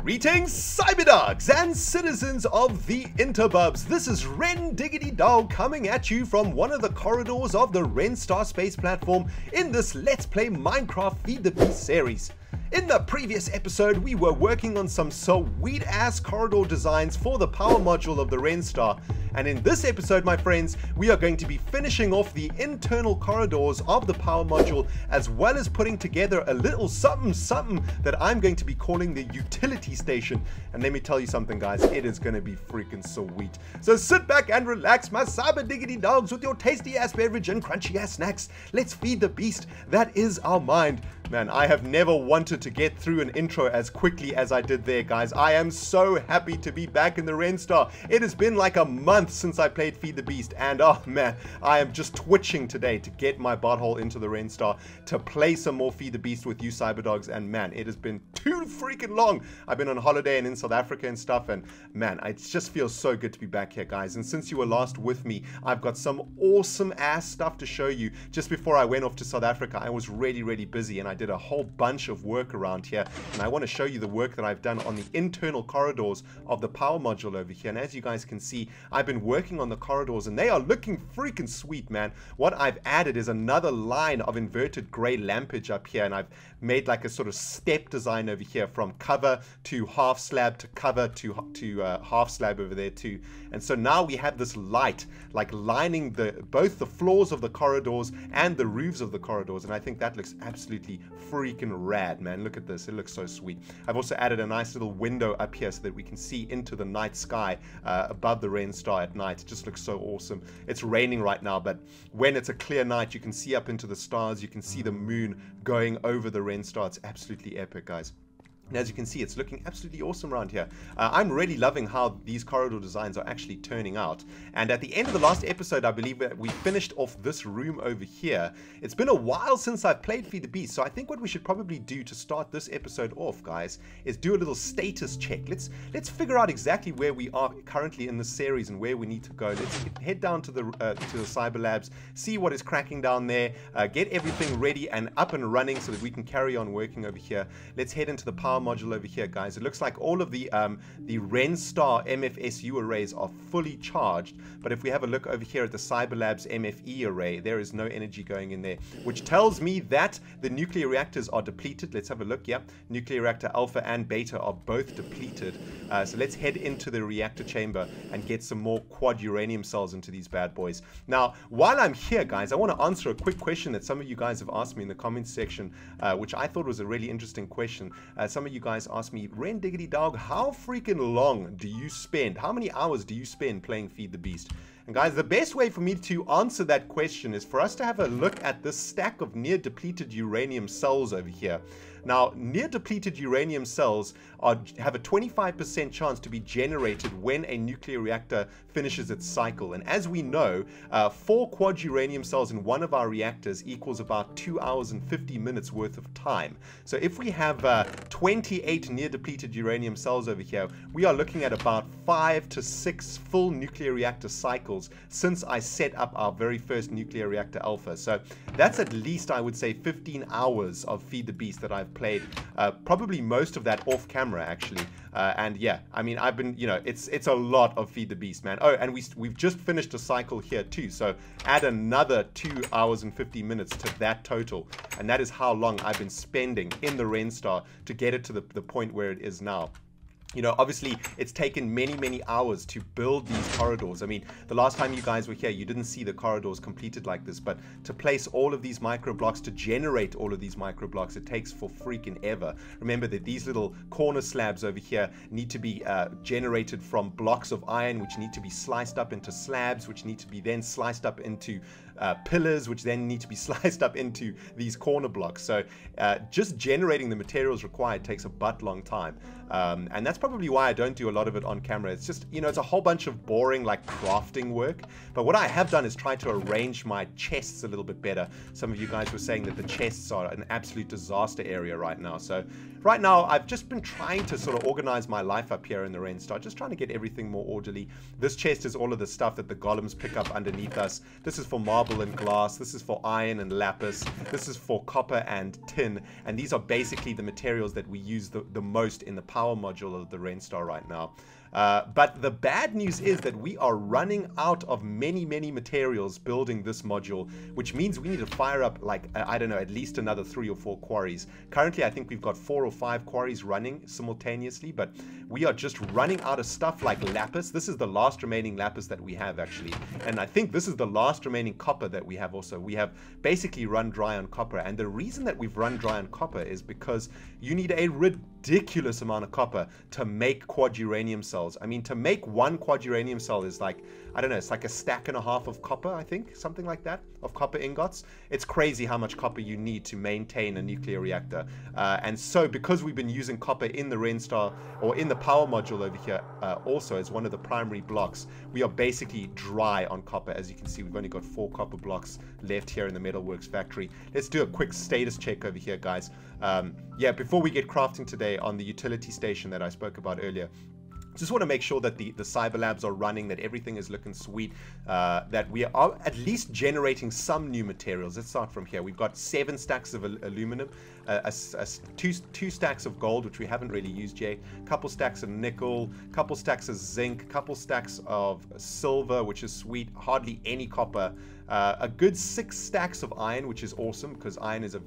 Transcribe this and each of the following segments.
Greetings, CyberDogs and citizens of the interbubs. This is ReNDoG coming at you from one of the corridors of the Renstar space platform in this Let's Play Minecraft Feed the Beast series. In the previous episode, we were working on some sweet-ass corridor designs for the power module of the Renstar. And in this episode, my friends, we are going to be finishing off the internal corridors of the power module, as well as putting together a little something that I'm going to be calling the utility station. And let me tell you something, guys, it is going to be freaking sweet. So sit back and relax, my cyber diggity dogs, with your tasty-ass beverage and crunchy-ass snacks. Let's feed the beast that is our mind. Man, I have never wanted to get through an intro as quickly as I did there, guys. I am so happy to be back in the Renstar. It has been like a month since I played Feed the Beast, and oh man, I am just twitching today to get my butthole into the Renstar to play some more Feed the Beast with you cyberdogs. And man, it has been too freaking long. I've been on holiday and in South Africa and stuff, and man, it just feels so good to be back here, guys. And since you were last with me, I've got some awesome ass stuff to show you. Just before I went off to South Africa, I was really busy, and I did a whole bunch of work around here, and I want to show you the work that I've done on the internal corridors of the power module over here. And as you guys can see, I've been working on the corridors, and they are looking freaking sweet, man. What I've added is another line of inverted gray lampage up here, and I've made like a sort of step design over here from cover to half slab to cover to half slab over there too. And so now we have this light like lining both the floors of the corridors and the roofs of the corridors, and I think that looks absolutely freaking rad, man. Look at this, it looks so sweet. I've also added a nice little window up here so that we can see into the night sky above the Renstar at night. It just looks so awesome. It's raining right now, but when it's a clear night, you can see up into the stars, you can see the moon going over the Renstar. It's absolutely epic, guys. And as you can see, it's looking absolutely awesome around here. I'm really loving how these corridor designs are actually turning out. And at the end of the last episode, I believe that we finished off this room over here. It's been a while since I've played Feed the Beast, so I think what we should probably do to start this episode off, guys, is do a little status check. Let's figure out exactly where we are currently in the series and where we need to go. Let's head down to the CyberLabs, see what is cracking down there, get everything ready and up and running so that we can carry on working over here. Let's head into the power module over here, guys. It looks like all of the Renstar MFSU arrays are fully charged, but if we have a look over here at the CyberLabs MFE array, there is no energy going in there, which tells me that the nuclear reactors are depleted. Let's have a look. Yeah, nuclear reactor alpha and beta are both depleted. So let's head into the reactor chamber and get some more quad uranium cells into these bad boys. Now, while I'm here, guys, I want to answer a quick question that some of you guys have asked me in the comments section, which I thought was a really interesting question. Some of you guys asked me, ReNDoG, how freaking long do you spend? How many hours do you spend playing Feed the Beast? And guys, the best way for me to answer that question is for us to have a look at this stack of near depleted uranium cells over here. Now, near depleted uranium cells have a 25% chance to be generated when a nuclear reactor finishes its cycle. And as we know, 4 quad uranium cells in one of our reactors equals about 2 hours and 50 minutes worth of time. So if we have 28 near depleted uranium cells over here, we are looking at about 5 to 6 full nuclear reactor cycles since I set up our very first nuclear reactor alpha. So that's at least, I would say, 15 hours of Feed the Beast that I've played, probably most of that off camera actually, and yeah, I mean, I've been, you know, it's a lot of Feed the Beast, man. Oh, and we've just finished a cycle here too, so add another 2 hours and 50 minutes to that total, and that is how long I've been spending in the Renstar to get it to the point where it is now. You know, obviously, it's taken many hours to build these corridors. I mean, the last time you guys were here, you didn't see the corridors completed like this, but to place all of these micro blocks, to generate all of these micro blocks, it takes for freaking ever. Remember that these little corner slabs over here need to be generated from blocks of iron, which need to be sliced up into slabs, which need to be then sliced up into pillars, which then need to be sliced up into these corner blocks. So just generating the materials required takes a butt long time. And that's probably why I don't do a lot of it on camera. It's just, you know, it's a whole bunch of boring like crafting work. But what I have done is try to arrange my chests a little bit better. Some of you guys were saying that the chests are an absolute disaster area right now. So right now, I've just been trying to sort of organize my life up here in the Renstar, just trying to get everything more orderly. This chest is all of the stuff that the golems pick up underneath us. This is for marble and glass. This is for iron and lapis. This is for copper and tin. And these are basically the materials that we use the most in the power module of the Renstar right now. But the bad news is that we are running out of many materials building this module, which means we need to fire up, like, I don't know, at least another 3 or 4 quarries. Currently, I think we've got 4 or 5 quarries running simultaneously, but we are just running out of stuff like lapis. This is the last remaining lapis that we have, actually. And I think this is the last remaining copper that we have also. We have basically run dry on copper. And the reason that we've run dry on copper is because you need a ridiculous amount of copper to make quad uranium cells. I mean, to make 1 quad uranium cell is like, I don't know, it's like a stack and a half of copper, I think, something like that, of copper ingots. It's crazy how much copper you need to maintain a nuclear reactor. And so because we've been using copper in the Renstar, or in the power module over here, also as one of the primary blocks, we are basically dry on copper. As you can see, we've only got 4 copper blocks left here in the METALWORKS factory. Let's do a quick status check over here, guys. Yeah, before we get crafting today on the utility station that I spoke about earlier, just want to make sure that the CYBERLABS are running, that everything is looking sweet, that we are at least generating some new materials. Let's start from here. We've got 7 stacks of aluminum, 2 stacks of gold, which we haven't really used yet, a couple stacks of nickel, a couple stacks of zinc, a couple stacks of silver, which is sweet, hardly any copper, a good 6 stacks of iron, which is awesome because iron is a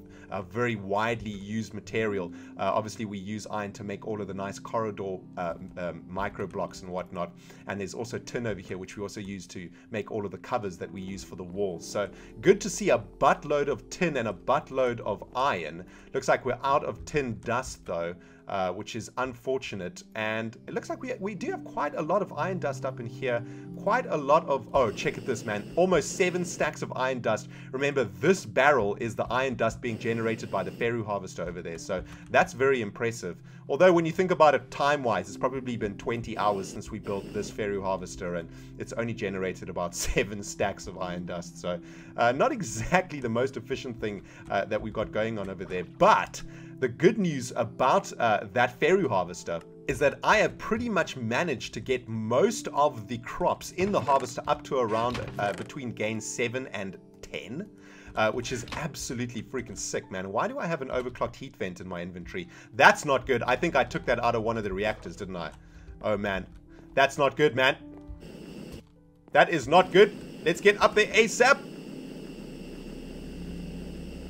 very widely used material. Obviously, we use iron to make all of the nice corridor micro blocks and whatnot. And there's also tin over here, which we also use to make all of the covers that we use for the walls. So good to see a buttload of tin and a buttload of iron. Looks like we're out of tin dust though, which is unfortunate. And it looks like we do have quite a lot of iron dust up in here. Quite a lot of, oh, check at this, man. Almost 7 stacks of iron dust. Remember, this barrel is the iron dust being generated by the Ferro harvester over there. So that's very impressive. Although when you think about it time-wise, it's probably been 20 hours since we built this Ferro harvester, and it's only generated about 7 stacks of iron dust. So not exactly the most efficient thing that we've got going on over there. But the good news about that Ferro harvester is that I have pretty much managed to get most of the crops in the harvester up to around between gain 7 and 10. Which is absolutely freaking sick, man. Why do I have an overclocked heat vent in my inventory? That's not good. I think I took that out of one of the reactors, didn't I? Oh, man. That's not good, man. That is not good. Let's get up there ASAP.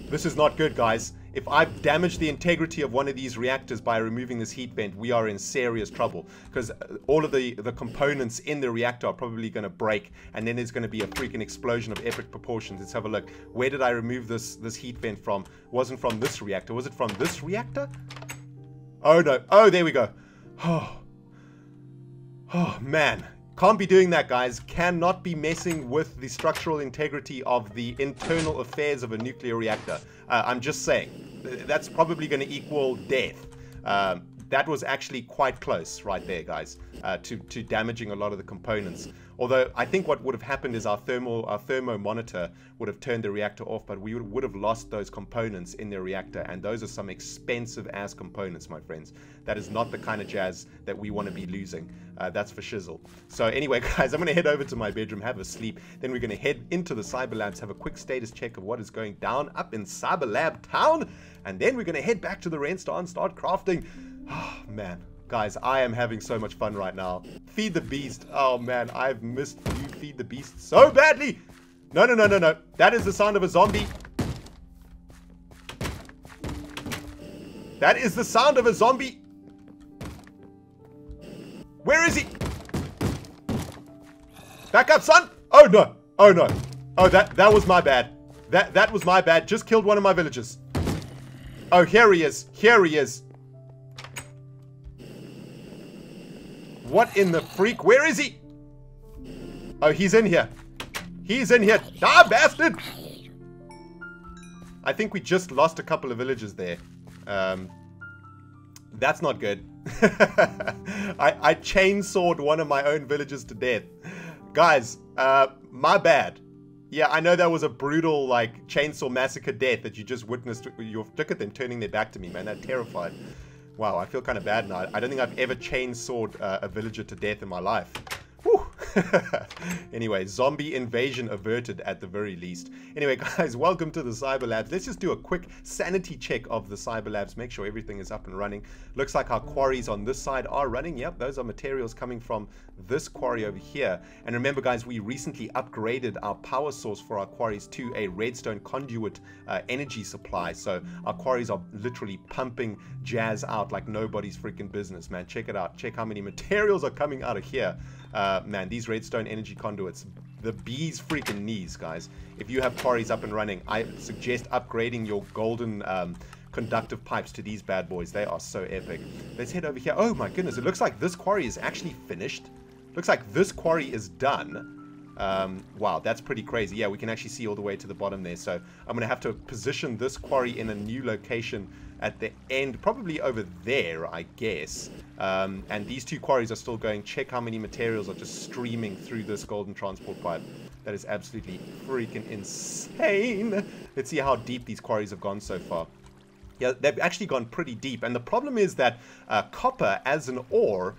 This is not good, guys. If I've damaged the integrity of one of these reactors by removing this heat vent, we are in serious trouble. Because all of the components in the reactor are probably going to break. And then there's going to be a freaking explosion of epic proportions. Let's have a look. Where did I remove this heat vent from? It wasn't from this reactor. Was it from this reactor? Oh, no. Oh, there we go. Oh, man. Can't be doing that, guys. Cannot be messing with the structural integrity of the internal affairs of a nuclear reactor. I'm just saying. That's probably going to equal death. That was actually quite close right there, guys, to damaging a lot of the components. Although I think what would have happened is our thermo monitor would have turned the reactor off, but we would have lost those components in the reactor, and those are some expensive ass components, my friends. That is not the kind of jazz that we want to be losing. That's for shizzle. So anyway, guys, I'm going to head over to my bedroom, have a sleep. Then we're going to head into the CYBERLABS, have a quick status check of what is going down up in CYBERLAB town. And then we're going to head back to the Renstar and start crafting. Oh, man. Guys, I am having so much fun right now. Feed the beast. Oh, man. I've missed you, Feed the beast, so badly. No, no, no, no, no. That is the sound of a zombie. That is the sound of a zombie. Where is he? Back up, son. Oh, no. Oh, no. Oh, that was my bad. That was my bad. Just killed one of my villagers. Oh, here he is. Here he is. What in the freak? Where is he? Oh, he's in here. He's in here. Ah, bastard! I think we just lost a couple of villagers there. That's not good. I chainsawed one of my own villagers to death. Guys, my bad. Yeah, I know that was a brutal, like, chainsaw massacre death that you just witnessed. Look at them turning their back to me, man. They're terrified. Wow, I feel kind of bad now. I don't think I've ever chainsawed a villager to death in my life. Whew. Anyway, zombie invasion averted at the very least. Anyway, guys, welcome to the CYBERLABS. Let's just do a quick sanity check of the CYBERLABS. Make sure everything is up and running. Looks like our quarries on this side are running. Yep, those are materials coming from this quarry over here. And remember, guys, we recently upgraded our power source for our quarries to a redstone conduit energy supply. So our quarries are literally pumping jazz out like nobody's freaking business, man. Check it out. Check how many materials are coming out of here. Man, these redstone energy conduits, the bee's freaking knees, guys. If you have quarries up and running, I suggest upgrading your golden conductive pipes to these bad boys. They are so epic. Let's head over here. Oh my goodness, it looks like this quarry is actually finished. Looks like this quarry is done. Wow, that's pretty crazy. Yeah, we can actually see all the way to the bottom there. So I'm going to have to position this quarry in a new location at the end, probably over there, I guess. And these two quarries are still going. Check how many materials are just streaming through this golden transport pipe. That is absolutely freaking insane. Let's see how deep these quarries have gone so far. Yeah, they've actually gone pretty deep. And the problem is that copper as an ore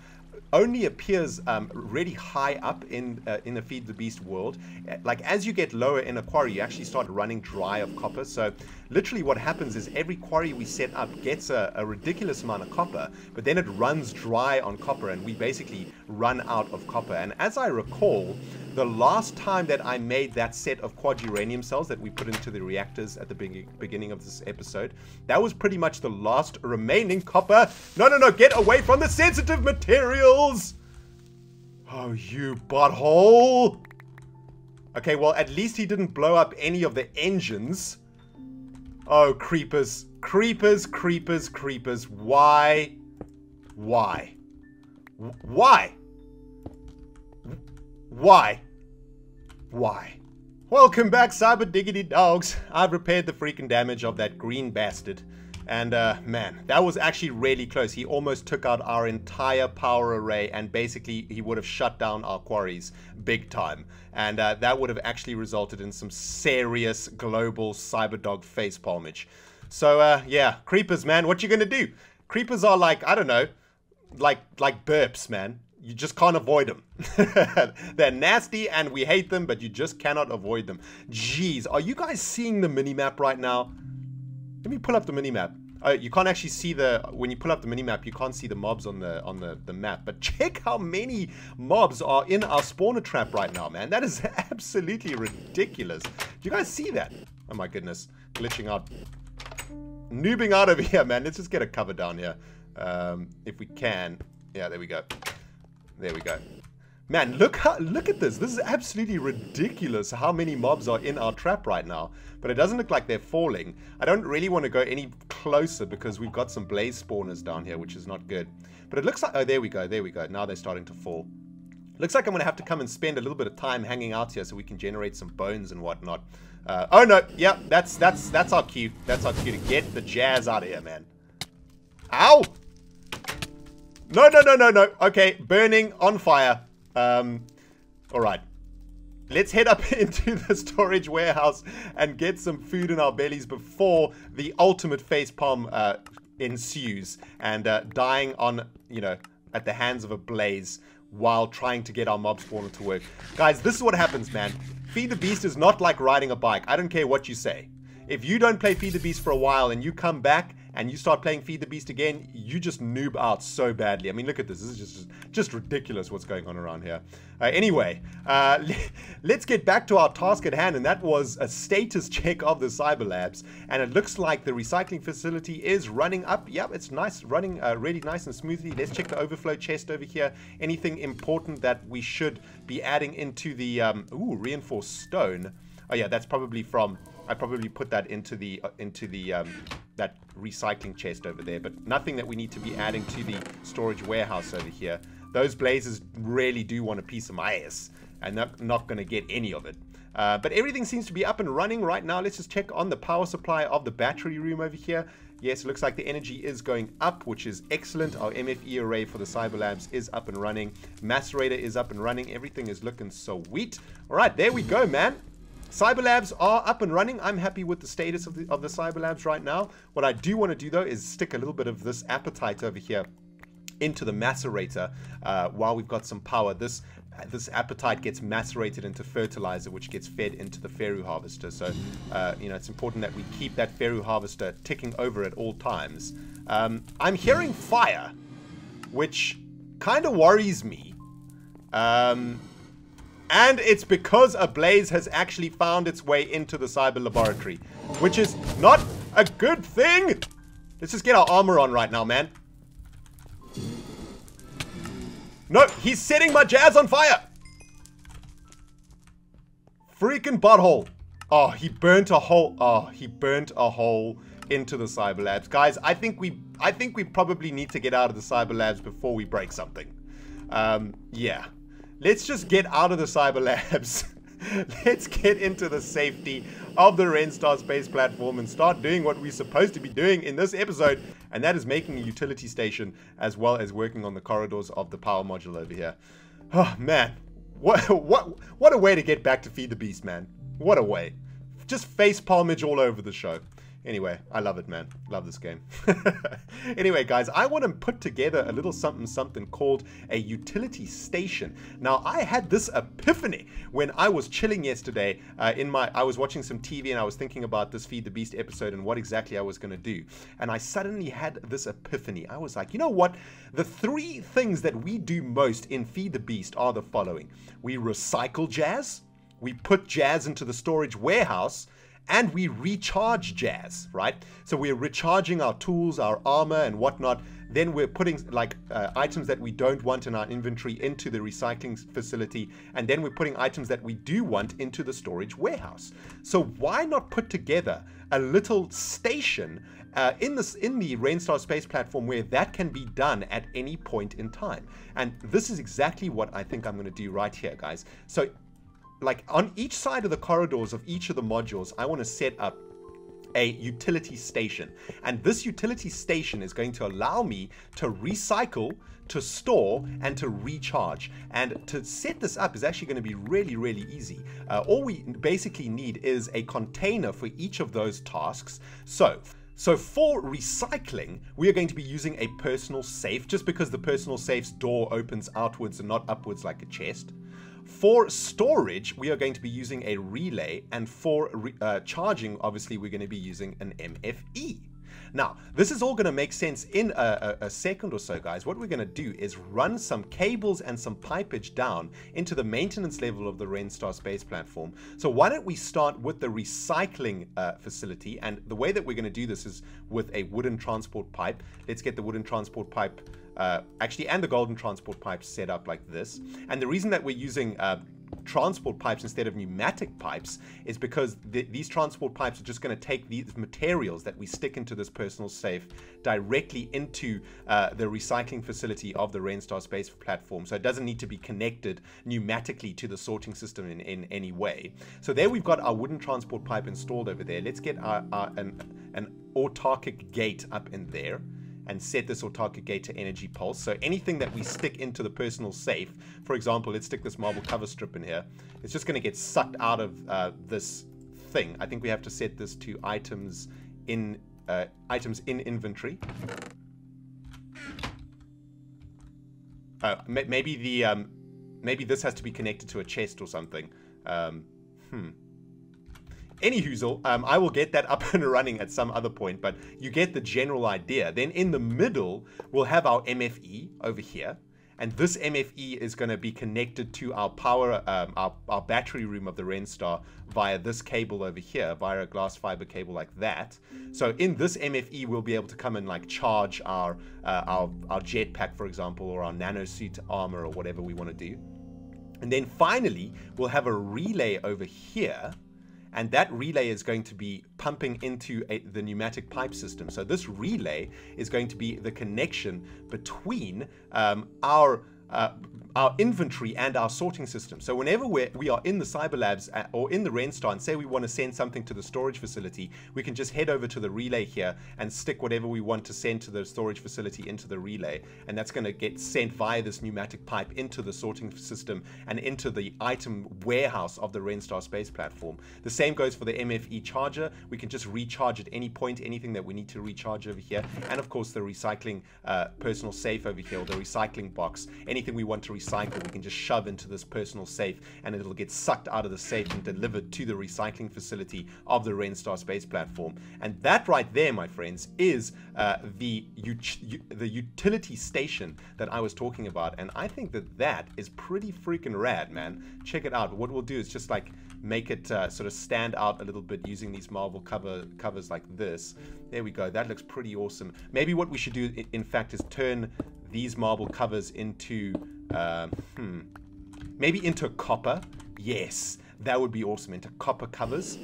only appears really high up in a Feed the Beast world. Like, as you get lower in a quarry, you actually start running dry of copper. So literally what happens is every quarry we set up gets a ridiculous amount of copper, but then it runs dry on copper, and we basically run out of copper. And as I recall, the last time that I made that set of quad uranium cells that we put into the reactors at the beginning of this episode, that was pretty much the last remaining copper. No, get away from the sensitive materials! Oh, you butthole! Okay, well, at least he didn't blow up any of the engines. Oh, creepers. Creepers, creepers, creepers. Why? Why? Why? Why? Why? Welcome back, Cyber Diggity Dogs. I've repaired the freaking damage of that green bastard. And, man, that was actually really close. He almost took out our entire power array, and basically he would have shut down our quarries big time. And that would have actually resulted in some serious global CyberDog facepalmage. So, yeah, creepers, man, what you gonna do? Creepers are like, I don't know, like burps, man. You just can't avoid them. They're nasty and we hate them, but you just cannot avoid them. Jeez, are you guys seeing the minimap right now? Let me pull up the minimap. You can't actually see when you pull up the minimap, you can't see the mobs on the map. But check how many mobs are in our spawner trap right now, man. That is absolutely ridiculous. Do you guys see that? Oh my goodness. Glitching out. Noobing out over here, man. Let's just get a cover down here. If we can. Yeah, there we go. There we go. Man, look at this. This is absolutely ridiculous how many mobs are in our trap right now. But it doesn't look like they're falling. I don't really want to go any closer because we've got some blaze spawners down here, which is not good. But it looks like... Oh, there we go. There we go. Now they're starting to fall. Looks like I'm going to have to come and spend a little bit of time hanging out here so we can generate some bones and whatnot. Oh, no. Yeah, that's our cue. That's our cue to get the jazz out of here, man. Ow! No. Okay, burning, on fire. Alright. Let's head up into the storage warehouse and get some food in our bellies before the ultimate facepalm ensues. And dying on, you know, at the hands of a blaze while trying to get our mob spawner to work. Guys, this is what happens, man. Feed the Beast is not like riding a bike. I don't care what you say. If you don't play Feed the Beast for a while and you come back and you start playing Feed the Beast again, you just noob out so badly. I mean, look at this. This is just ridiculous what's going on around here. Anyway, let's get back to our task at hand, and that was a status check of the CyberLabs. And it looks like the recycling facility is running up. Yep, it's nice, running really nice and smoothly. Let's check the overflow chest over here. Anything important that we should be adding into the reinforced stone? Oh yeah, that's probably from... I probably put that into the that recycling chest over there, but nothing that we need to be adding to the storage warehouse over here. Those blazers really do want a piece of my ass, and they're not going to get any of it. But everything seems to be up and running right now. Let's just check on the power supply of the battery room over here. Yes, it looks like the energy is going up, which is excellent. Our MFE array for the CyberLabs is up and running. Macerator is up and running. Everything is looking sweet. All right, there we go, man. CYBERLABS are up and running. I'm happy with the status of the CYBERLABS right now. What I do want to do, though, is stick a little bit of this apatite over here into the macerator while we've got some power. This apatite gets macerated into fertilizer, which gets fed into the Feru harvester. So, you know, it's important that we keep that Feru harvester ticking over at all times. I'm hearing fire, which kind of worries me. And it's because a blaze has actually found its way into the cyber laboratory, which is not a good thing. Let's just get our armor on right now, man. No, he's setting my jazz on fire. Freaking butthole. Oh, he burnt a hole. Oh, he burnt a hole into the CYBERLABS. Guys, I think we probably need to get out of the CYBERLABS before we break something. Yeah. Let's just get out of the CYBERLABS. Let's get into the safety of the Renstar space platform and start doing what we're supposed to be doing in this episode, and that is making a utility station as well as working on the corridors of the power module over here. Oh man, what a way to get back to Feed the Beast, man. What a way. Just face palmage all over the show. Anyway, I love it, man. Love this game. Anyway, guys, I want to put together a little something called a utility station. Now, I had this epiphany when I was chilling yesterday. I was watching some TV and I was thinking about this Feed the Beast episode and what exactly I was going to do. And I suddenly had this epiphany. I was like, you know what? The 3 things that we do most in Feed the Beast are the following. We recycle jazz. We put jazz into the storage warehouse. And we recharge jazz, right? So we're recharging our tools, our armor and whatnot. Then we're putting like items that we don't want in our inventory into the recycling facility. And then we're putting items that we do want into the storage warehouse. So why not put together a little station in the Renstar space platform where that can be done at any point in time? And this is exactly what I think I'm going to do right here, guys. So like on each side of the corridors of each of the modules, I want to set up a utility station. And this utility station is going to allow me to recycle, to store, and to recharge. And to set this up is actually going to be really, really easy. All we basically need is a container for each of those tasks. So for recycling, we are going to be using a personal safe, just because the personal safe's door opens outwards and not upwards like a chest. For storage, we are going to be using a relay, and for charging, obviously, we're going to be using an MFE. Now, this is all going to make sense in a second or so, guys. What we're going to do is run some cables and some pipage down into the maintenance level of the Renstar space platform. So why don't we start with the recycling facility, and the way that we're going to do this is with a wooden transport pipe. Let's get the wooden transport pipe and the golden transport pipes set up like this. And the reason that we're using transport pipes instead of pneumatic pipes is because these transport pipes are just going to take these materials that we stick into this personal safe directly into the recycling facility of the Renstar space platform. So it doesn't need to be connected pneumatically to the sorting system in any way. So there we've got our wooden transport pipe installed over there. Let's get an autarkic gate up in there and set this autarkic gate to energy pulse. So anything that we stick into the personal safe, for example, let's stick this marble cover strip in here, it's just going to get sucked out of this thing. I think we have to set this to items in inventory. Maybe this has to be connected to a chest or something. Anyhoozle, I will get that up and running at some other point, but you get the general idea. Then in the middle, we'll have our MFE over here, and this MFE is going to be connected to our power, our battery room of the Renstar via this cable over here, via a glass fiber cable like that. So in this MFE, we'll be able to come and like charge our jetpack, for example, or our nanosuit armor or whatever we want to do. And then finally, we'll have a relay over here. And that relay is going to be pumping into the pneumatic pipe system. So this relay is going to be the connection between our our inventory and our sorting system. So whenever we are in the CYBERLABS or in the Renstar and say we want to send something to the storage facility, we can just head over to the relay here and stick whatever we want to send to the storage facility into the relay. And that's going to get sent via this pneumatic pipe into the sorting system and into the item warehouse of the Renstar space platform. The same goes for the MFE charger. We can just recharge at any point, anything that we need to recharge over here. And of course the recycling personal safe over here, or the recycling box. Anything we want to recycle, we can just shove into this personal safe and it'll get sucked out of the safe and delivered to the recycling facility of the Renstar space platform. And that right there, my friends, is the utility station that I was talking about. And I think that that is pretty freaking rad, man. Check it out. What we'll do is just like make it sort of stand out a little bit using these marble covers like this. There we go. That looks pretty awesome. Maybe what we should do, in fact, is turn these marble covers into maybe into copper. Yes, that would be awesome, into copper covers.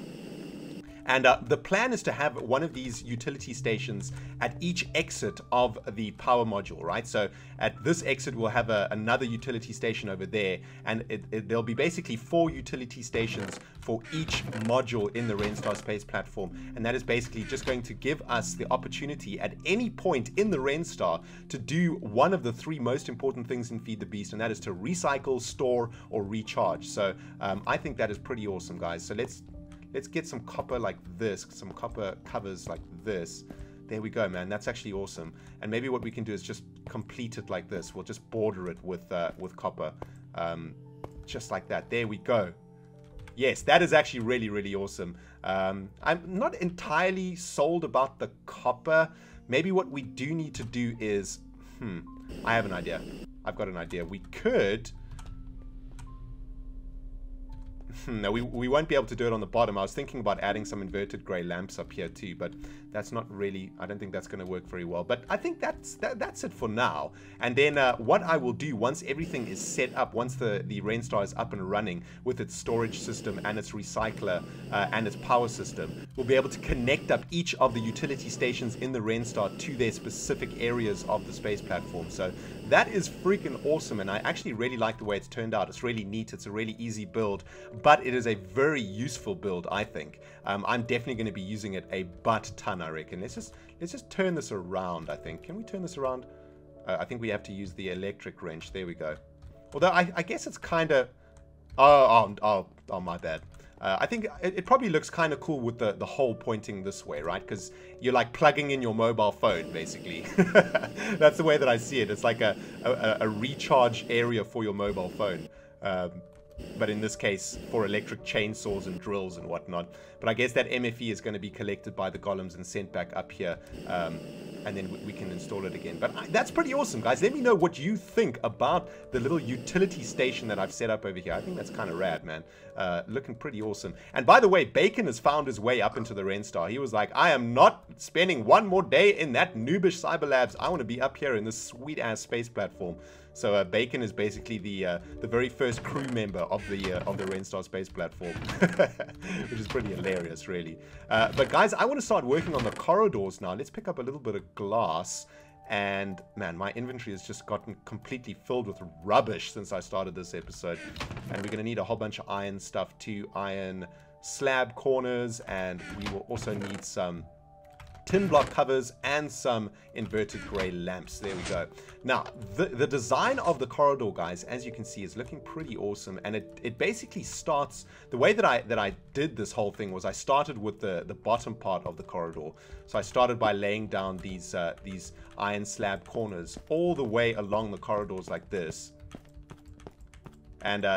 And the plan is to have one of these utility stations at each exit of the power module, right? So at this exit, we'll have another utility station over there. And there'll be basically 4 utility stations for each module in the Renstar space platform. And that is basically just going to give us the opportunity at any point in the Renstar to do one of the 3 most important things in Feed the Beast. And that is to recycle, store, or recharge. So I think that is pretty awesome, guys. So let's get some copper like this, some copper covers like this. There we go, man. That's actually awesome. And maybe what we can do is just complete it like this. We'll just border it with copper, just like that. There we go. Yes, that is actually really, really awesome. I'm not entirely sold about the copper. Maybe what we do need to do is, I have an idea. I've got an idea. We could... No, we won't be able to do it on the bottom. I was thinking about adding some inverted gray lamps up here too, but that's not really, I don't think that's going to work very well. But I think that's it for now. And then what I will do once everything is set up, once the Renstar is up and running with its storage system and its recycler and its power system, we'll be able to connect up each of the utility stations in the Renstar to their specific areas of the space platform. So that is freaking awesome, and I actually really like the way it's turned out. It's really neat. It's a really easy build, but it is a very useful build, I think. I'm definitely going to be using it a butt ton, I reckon. Let's just turn this around, I think. Can we turn this around? I think we have to use the electric wrench. There we go. Although I guess it's kind of... Oh, my bad. I think it probably looks kind of cool with the hole pointing this way, right? Because you're like plugging in your mobile phone, basically. That's the way that I see it. It's like a recharge area for your mobile phone. But in this case, for electric chainsaws and drills and whatnot. But I guess that MFE is going to be collected by the golems and sent back up here. And then we can install it again. But that's pretty awesome, guys. Let me know what you think about the little utility station that I've set up over here. I think that's kind of rad, man. Looking pretty awesome. And by the way, Bacon has found his way up into the Renstar. He was like, I am not spending one more day in that noobish CYBERLABS. I want to be up here in this sweet-ass space platform. So Bacon is basically the very first crew member of the Renstar space platform, which is pretty hilarious, really. But guys, I want to start working on the corridors now. Let's pick up a little bit of glass. And man, my inventory has just gotten completely filled with rubbish since I started this episode. And we're going to need a whole bunch of iron stuff too, iron slab corners, and we will also need some tin block covers and some inverted gray lamps. There we go. Now the design of the corridor, guys, as you can see, is looking pretty awesome, and it basically starts the way that I did this whole thing was I started with the bottom part of the corridor. So I started by laying down these iron slab corners all the way along the corridors like this. And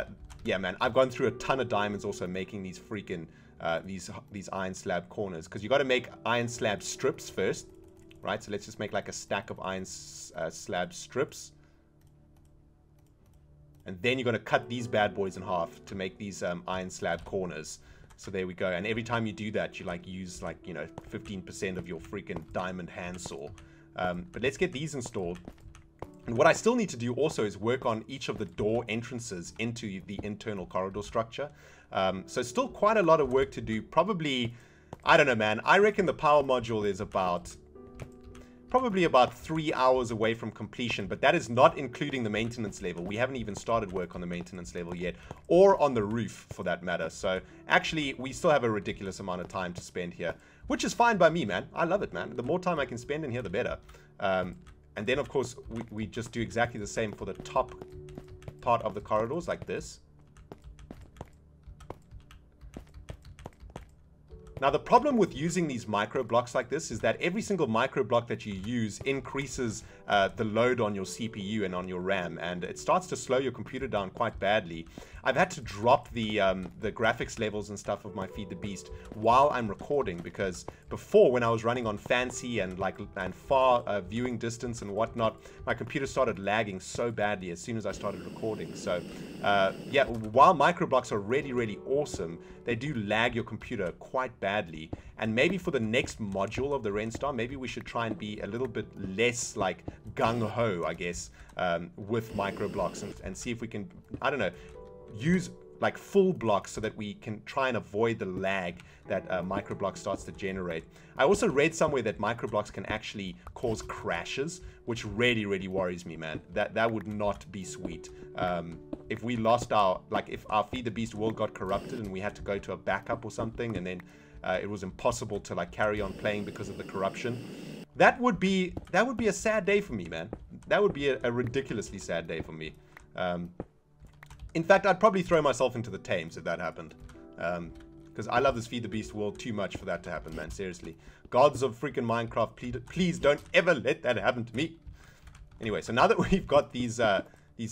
yeah, man, I've gone through a ton of diamonds also making these freaking these iron slab corners, because you got to make iron slab strips first, right? So let's just make like a stack of iron slab strips, and then you're going to cut these bad boys in half to make these iron slab corners. So there we go. And every time you do that, you like use 15% of your freaking diamond handsaw. But let's get these installed. And what I still need to do also is work on each of the door entrances into the internal corridor structure. So still quite a lot of work to do. Probably, I don't know, man. I reckon the power module is about probably about 3 hours away from completion, but that is not including the maintenance level. We haven't even started work on the maintenance level yet, or on the roof for that matter. So actually, we still have a ridiculous amount of time to spend here, which is fine by me, man. I love it, man. The more time I can spend in here, the better. And then, of course, we just do exactly the same for the top part of the corridors, like this. Now, the problem with using these micro blocks like this is that every single micro block that you use increases the load on your CPU and on your RAM, and it starts to slow your computer down quite badly. I've had to drop the graphics levels and stuff of my Feed the Beast while I'm recording, because before, when I was running on fancy and far viewing distance and whatnot, my computer started lagging so badly as soon as I started recording. So yeah, while micro blocks are really awesome, they do lag your computer quite badly. And maybe for the next module of the Renstar, maybe we should try and be a little bit less like gung-ho, I guess, with micro blocks, and see if we can, I don't know, use like full blocks so that we can try and avoid the lag that microblock starts to generate. I also read somewhere that microblocks can actually cause crashes, which really worries me, man. That would not be sweet. If we lost our, like if our Feed the Beast world got corrupted and we had to go to a backup or something, and then it was impossible to like carry on playing because of the corruption, that would be a sad day for me, man. That would be a ridiculously sad day for me. In fact, I'd probably throw myself into the Thames if that happened. Because I love this Feed the Beast world too much for that to happen, man. Seriously. Gods of freaking Minecraft, please don't ever let that happen to me. Anyway, so now that we've got these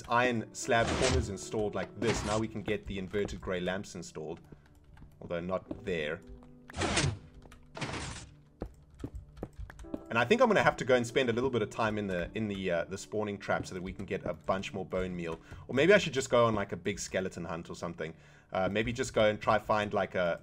iron slab corners installed like this, now we can get the inverted grey lamps installed. Although not there. And I think I'm going to have to go and spend a little bit of time in the spawning trap so that we can get a bunch more bone meal. Or maybe I should just go on like a big skeleton hunt or something. Maybe just go and try find like a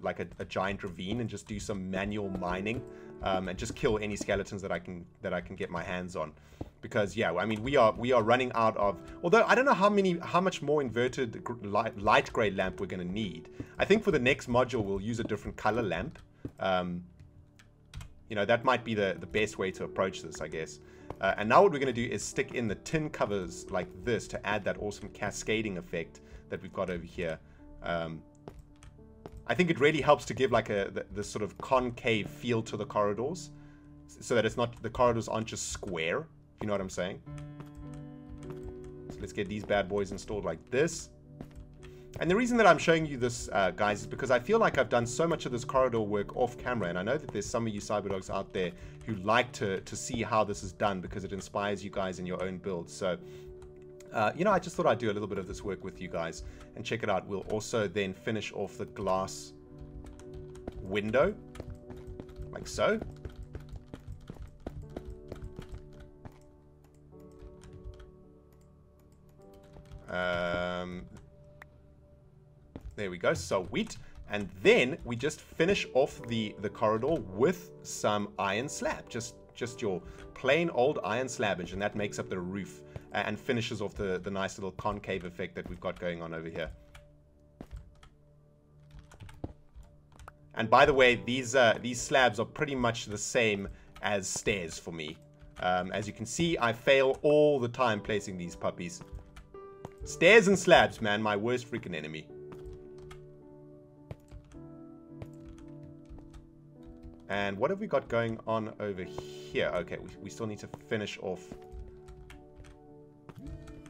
giant ravine and just do some manual mining, and just kill any skeletons that I can get my hands on. Because yeah, I mean we are running out of. Although I don't know how much more inverted light grey lamp we're going to need. I think for the next module we'll use a different color lamp. You know, that might be the best way to approach this, I guess. And now what we're going to do is stick in the tin covers like this to add that awesome cascading effect that we've got over here. I think it really helps to give like this sort of concave feel to the corridors, so that it's not, the corridors aren't just square, if you know what I'm saying. So let's get these bad boys installed like this. And the reason that I'm showing you this, guys, is because I feel like I've done so much of this corridor work off camera, and I know that there's some of you cyberdogs out there who like to see how this is done because it inspires you guys in your own builds. So, you know, I just thought I'd do a little bit of this work with you guys and check it out. We'll also then finish off the glass window, like so. There we go, sweet. And then we just finish off the corridor with some iron slab, just your plain old iron slabbage, and that makes up the roof and finishes off the nice little concave effect that we've got going on over here. And by the way, these slabs are pretty much the same as stairs for me. As you can see, I fail all the time placing these puppies. Stairs and slabs, man, my worst freaking enemy. And what have we got going on over here? Okay, we still need to finish off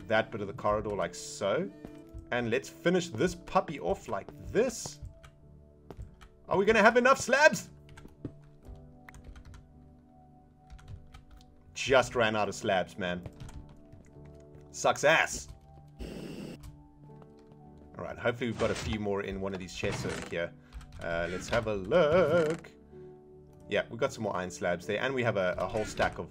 that bit of the corridor like so. And let's finish this puppy off like this. Are we going to have enough slabs? Just ran out of slabs, man. Sucks ass. Alright, hopefully we've got a few more in one of these chests over here. Let's have a look. Yeah, we've got some more iron slabs there, and we have a whole stack of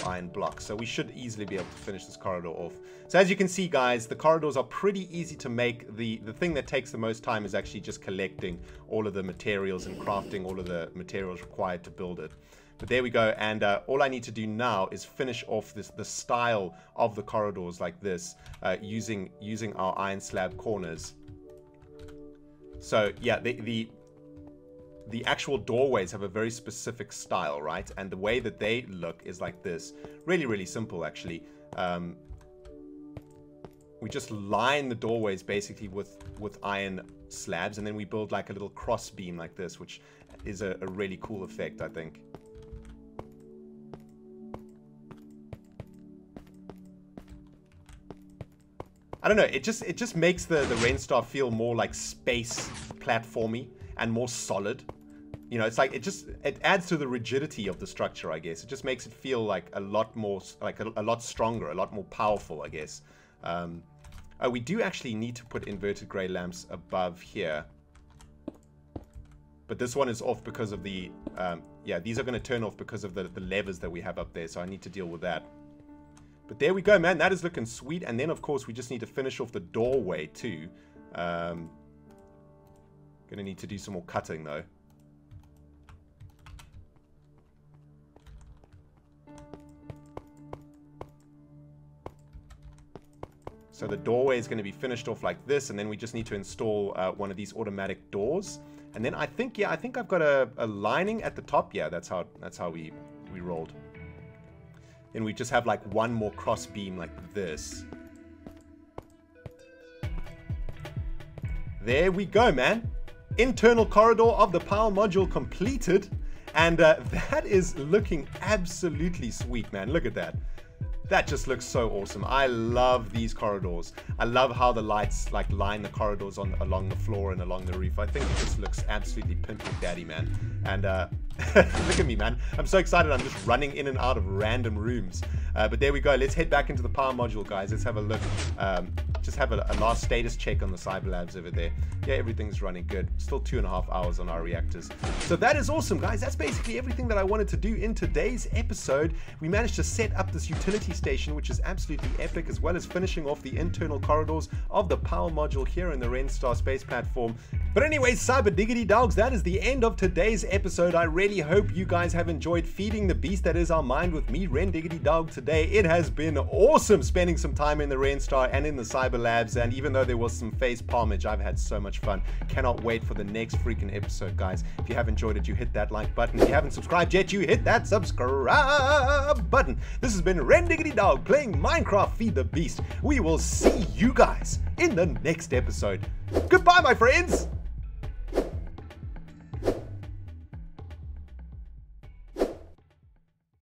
iron blocks, so we should easily be able to finish this corridor off. So as you can see, guys, the corridors are pretty easy to make. The thing that takes the most time is actually just collecting all of the materials and crafting all of the materials required to build it. But there we go, and all I need to do now is finish off the style of the corridors like this, using our iron slab corners. So yeah, the actual doorways have a very specific style, right? And the way that they look is like this. Really, really simple, actually. We just line the doorways basically with iron slabs, and then we build like a little cross beam like this, which is a really cool effect, I think. I don't know, it just makes the Renstar feel more like space platformy and more solid. You know, it's like it adds to the rigidity of the structure, I guess. It just makes it feel like a lot more, like a lot stronger, a lot more powerful, I guess. Oh, we do actually need to put inverted grey lamps above here. But this one is off because of the, yeah, these are going to turn off because of the levers that we have up there. So I need to deal with that. But there we go, man. That is looking sweet. And then, of course, we just need to finish off the doorway, too. Going to need to do some more cutting, though. So the doorway is going to be finished off like this, and then we just need to install one of these automatic doors. And then I think, yeah, I think I've got a lining at the top. Yeah, that's how we rolled. Then we just have like one more cross beam like this. There we go, man. Internal corridor of the power module completed. And that is looking absolutely sweet, man. Look at that. That just looks so awesome. I love these corridors. I love how the lights like line the corridors along the floor and along the roof. I think it just looks absolutely pimping daddy, man. And look at me, man. I'm so excited. I'm just running in and out of random rooms. But there we go. Let's head back into the power module, guys. Let's have a look. Just have a last status check on the CYBERLABS over there. Yeah, everything's running good. Still 2.5 hours on our reactors. So that is awesome, guys. That's basically everything that I wanted to do in today's episode. We managed to set up this utility station, which is absolutely epic, as well as finishing off the internal corridors of the power module here in the Renstar space platform. But anyways, cyber diggity dogs, that is the end of today's episode. I really hope you guys have enjoyed feeding the beast that is our mind with me, ReNDoG today. It has been awesome spending some time in the Renstar and in the CYBERLABS, and even though there was some face palmage, I've had so much fun. Cannot wait for the next freaking episode, guys. If you have enjoyed it, you hit that like button. If you haven't subscribed yet, you hit that subscribe button. This has been ReNDoG playing Minecraft Feed the Beast. We will see you guys in the next episode. Goodbye, my friends!